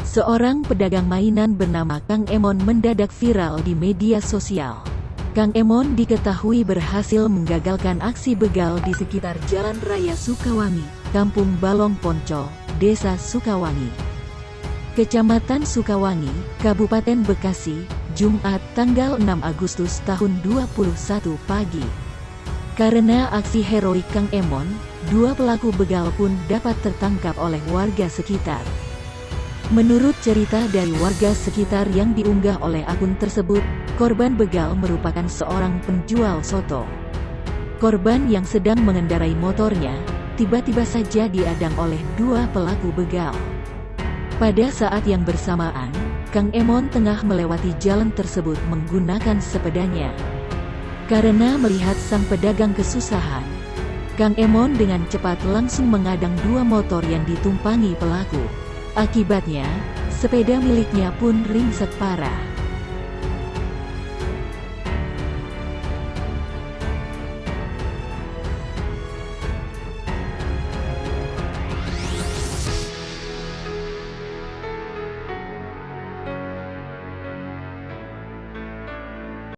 Seorang pedagang mainan bernama Kang Emon mendadak viral di media sosial. Kang Emon diketahui berhasil menggagalkan aksi begal di sekitar Jalan Raya Sukawangi, Kampung Balong Poncol, Desa Sukawangi, Kecamatan Sukawangi, Kabupaten Bekasi, Jumat tanggal 6 Agustus tahun 2021 pagi. Karena aksi heroik Kang Emon, dua pelaku begal pun dapat tertangkap oleh warga sekitar. Menurut cerita dari warga sekitar yang diunggah oleh akun tersebut, korban begal merupakan seorang penjual soto. Korban yang sedang mengendarai motornya, tiba-tiba saja diadang oleh dua pelaku begal. Pada saat yang bersamaan, Kang Emon tengah melewati jalan tersebut menggunakan sepedanya. Karena melihat sang pedagang kesusahan, Kang Emon dengan cepat langsung mengadang dua motor yang ditumpangi pelaku. Akibatnya, sepeda miliknya pun ringsek parah.